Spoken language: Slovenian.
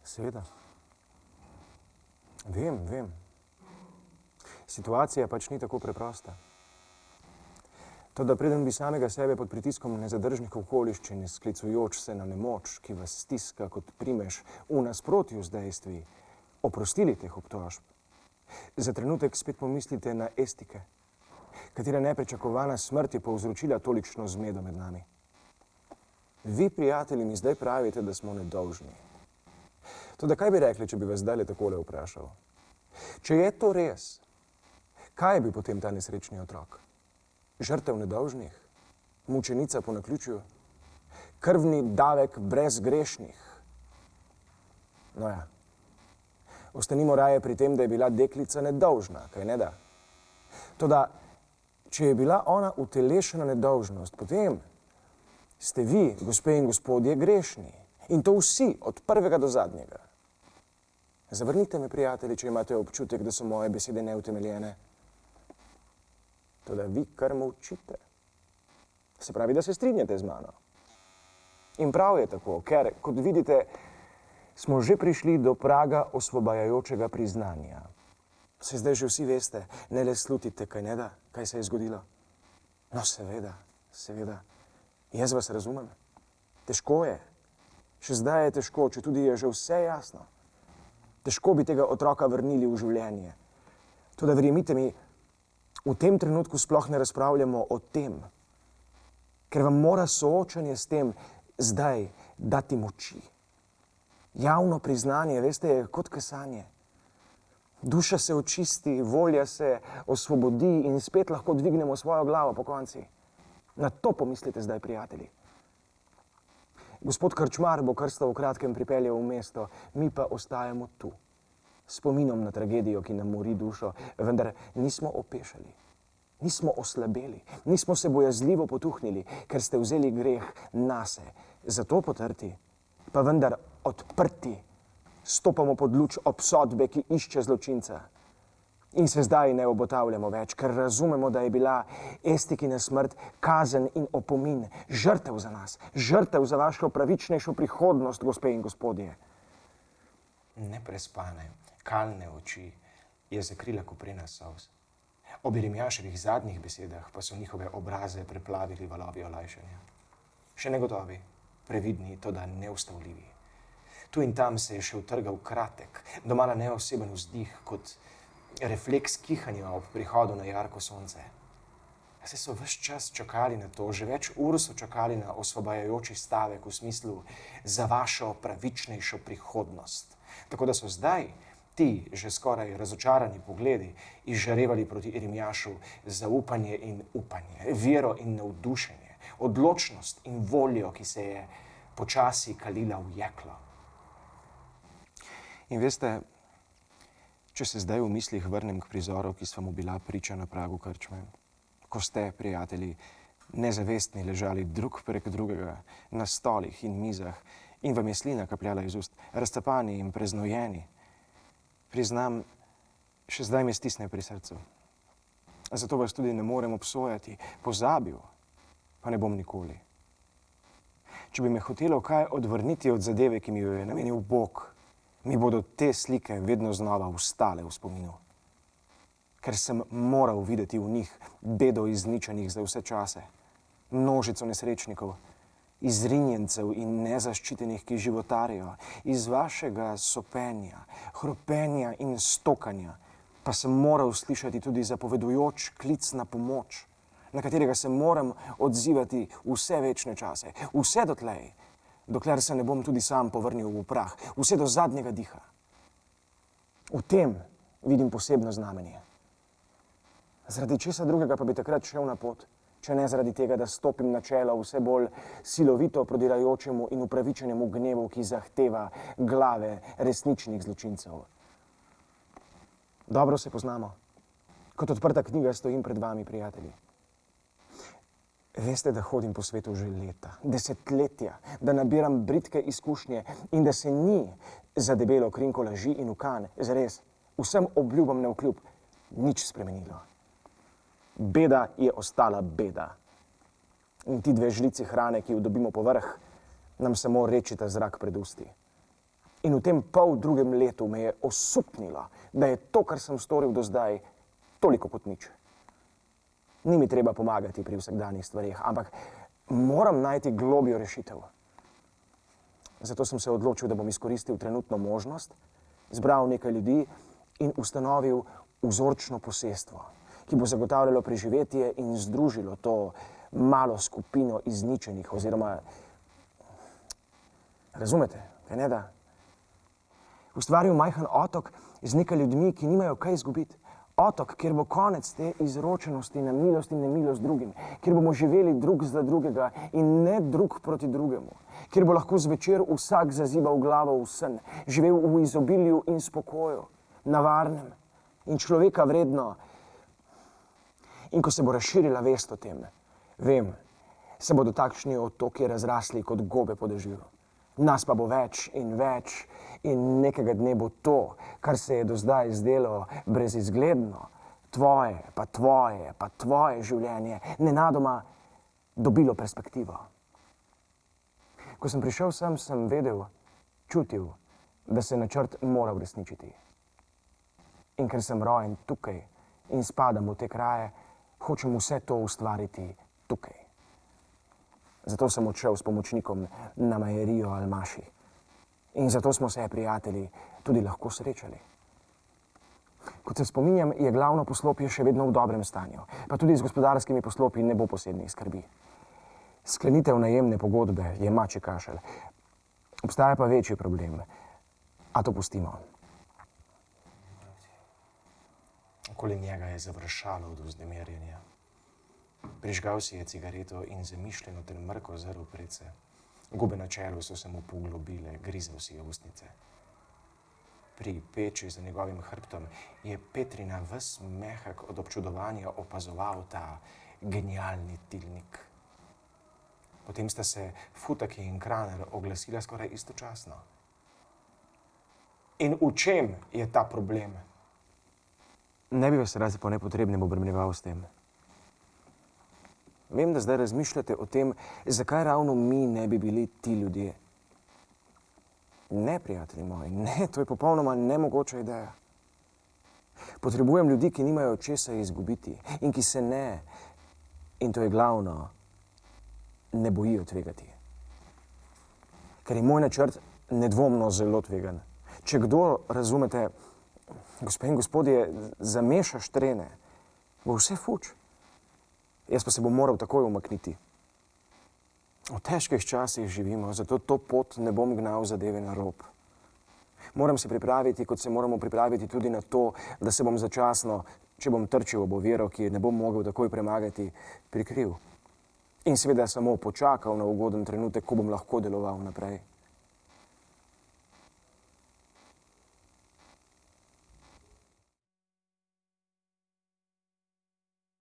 Seveda. Vem. Situacija pač ni tako preprosta. To, da preden bi samega sebe pod pritiskom nezadržnih okoliščin, sklicujoč se na nemoč, ki vas stiska kot primež v nasprotju z dejstvi, oprostili teh obtožb, za trenutek spet pomislite na Estike, katera nepričakovana smrt je povzročila tolikšno zmedo med nami. Vi, prijatelji, mi zdaj pravite, da smo nedolžni. Toda kaj bi rekli, če bi vas zdajle takole vprašal? Če je to res, kaj bi potem ta nesrečni otrok? Žrtev nedolžnih, mučenica po naključju, krvni davek brez grešnih. No ja, ostanimo raje pri tem, da je bila deklica nedolžna, kaj ne da? Toda, če je bila ona utelešena nedolžnost, potem ste vi, gospe in gospodje, grešni. In to vsi, od prvega do zadnjega. Zavrnite me, prijatelji, če imate občutek, da so moje besede neutemeljene. Toda vi kar molčite. Se pravi, da se strinjate z mano. In prav je tako, ker, kot vidite, smo že prišli do praga osvobajajočega priznanja. Se zdaj že vsi veste, ne le slutite, kaj ne da, kaj se je zgodilo. No, seveda. Jaz vas razumem. Težko je. Še zdaj je težko, če tudi je že vse jasno. Težko bi tega otroka vrnili v življenje. Toda verjemite mi, v tem trenutku sploh ne razpravljamo o tem, ker vam mora soočanje s tem zdaj dati moči. Javno priznanje, veste, je kot kesanje. Duša se očisti, volja se osvobodi in spet lahko dvignemo svojo glavo po konci. Na to pomislite zdaj, prijatelji. Gospod Krčmar bo krsta v kratkem pripeljal v mesto, mi pa ostajamo tu. Spominom na tragedijo, ki nam mori dušo, vendar nismo opešali, nismo oslabeli, nismo se bojazljivo potuhnili, ker ste vzeli greh nase. Zato potrti, pa vendar odprti, stopamo pod luč obsodbe, ki išče zločinca. In se zdaj ne obotavljamo več, ker razumemo, da je bila Estikina smrt kazen in opomin, žrtev za nas, žrtev za vašo pravičnejšo prihodnost, gospe in gospodje. Neprespane, kalne oči je zakrila koprena solz. Ob Jeremijaševih zadnjih besedah pa so njihove obraze preplavili valovi olajšanja. Še negotovi, previdni, toda neustavljivi. Tu in tam se je še utrgal kratek, domala neoseben vzdih, kot refleks kihanja ob prihodu na jarko sonce. Saj so ves čas čakali na to, že več ur so čakali na osvobajajoči stavek v smislu za vašo pravičnejšo prihodnost. Tako da so zdaj ti že skoraj razočarani pogledi izžarevali proti Jeremijašu zaupanje in upanje, vero in navdušenje, odločnost in voljo, ki se je počasi kalila v jeklo. In veste, če se zdaj v mislih vrnem k prizoru, ki sva mu bila priča na pragu krčme, ko ste, prijatelji, nezavestni ležali drug prek drugega na stolih in mizah in vam je slina kapljala iz ust, razcapani in preznojeni, priznam, še zdaj me stisne pri srcu. Zato vas tudi ne morem obsojati, pozabil, pa ne bom nikoli. Če bi me hotelo kaj odvrniti od zadeve, ki mi jo je namenil Bog, mi bodo te slike vedno znova vstale v spominu. Ker sem moral videti v njih bedo izničenih za vse čase, množico nesrečnikov, izrinjencev in nezaščitenih, ki životarijo, iz vašega sopenja, hropenja in stokanja, pa sem moral slišati tudi zapovedujoč klic na pomoč, na katerega se moram odzivati vse večne čase, vse dotlej, dokler se ne bom tudi sam povrnil v prah, vse do zadnjega diha. V tem vidim posebno znamenje. Zaradi česa drugega pa bi takrat šel na pot, če ne zaradi tega, da stopim na čelo vse bolj silovito prodirajočemu in upravičenemu gnevu, ki zahteva glave resničnih zločincev. Dobro se poznamo. Kot odprta knjiga stojim pred vami, prijatelji. Veste, da hodim po svetu že leta, desetletja, da nabiram bridke izkušnje in da se ni za debelo krinko laži in ukan, zares, vsem obljubam navkljub, nič spremenilo. Beda je ostala beda. In ti dve žlici hrane, ki jo dobimo povrh, nam samo rečita zrak pred usti. In v tem poldrugem letu me je osupnilo, da je to, kar sem storil do zdaj, toliko kot nič. Ni mi treba pomagati pri vsakdanjih stvarih, ampak moram najti globjo rešitev. Zato sem se odločil, da bom izkoristil trenutno možnost, zbral nekaj ljudi in ustanovil vzorčno posestvo, ki bo zagotavljalo preživetje in združilo to malo skupino izničenih oziroma, razumete, kaj ne da? Ustvaril majhen otok z nekaj ljudmi, ki nimajo kaj izgubiti. Otok, kjer bo konec te izročenosti na milost in nemilost drugim, kjer bomo živeli drug za drugega in ne drug proti drugemu, kjer bo lahko zvečer vsak zazibal glavo v sen, živel v izobilju in spokoju, na varnem in človeka vredno. In ko se bo razširila vest o tem, vem, se bodo takšni otoki razrasli kot gobe po dežju. Nas pa bo več in nekega dne bo to, kar se je do zdaj zdelo brezizgledno, tvoje, pa tvoje življenje, nenadoma dobilo perspektivo. Ko sem prišel sem, sem vedel, čutil, da se načrt mora uresničiti. In ker sem rojen tukaj in spadam v te kraje, hočem vse to ustvariti tukaj. Zato sem odšel s pomočnikom na Majerijo Almaši. In zato smo se, prijatelji, tudi lahko srečali. Kot se spominjam, je glavno poslopje še vedno v dobrem stanju, pa tudi z gospodarskimi poslopji ne bo posebnih skrbi. Sklenitev najemne pogodbe je mačji kašelj. Obstaja pa večji problem, a to pustimo. Okoli njega je završalo od vznemirjenja. Prižgal si je cigareto in zamišljeno ter mrko zrl predse. Gube na čelu so se mu poglobile, grizel si je ustnice. Pri peči za njegovim hrbtom je Petrina ves mehak od občudovanja opazoval ta genialni tilnik. Potem sta se Futaki in Kraner oglasila skoraj istočasno. In v čem je ta problem? Ne bi vas rad po nepotrebnem obremenjeval s tem. Vem, da zdaj razmišljate o tem, zakaj ravno mi ne bi bili ti ljudje. Ne, prijatelji moji, ne, to je popolnoma nemogoča ideja. Potrebujem ljudi, ki nimajo česa izgubiti in ki se ne, in to je glavno, ne bojijo tvegati. Ker je moj načrt nedvomno zelo tvegan. Če kdo, razumete, gospe in gospodje, zamešaš trene, bo vse fuč. Jaz pa se bom moral takoj umakniti. V težkih časih živimo, zato to pot ne bom gnal zadeve na rob. Moram se pripraviti, kot se moramo pripraviti tudi na to, da se bom začasno, če bom trčil ob oviro, ki ne bom mogel takoj premagati, prikril. In seveda samo počakal na ugoden trenutek, ko bom lahko deloval naprej.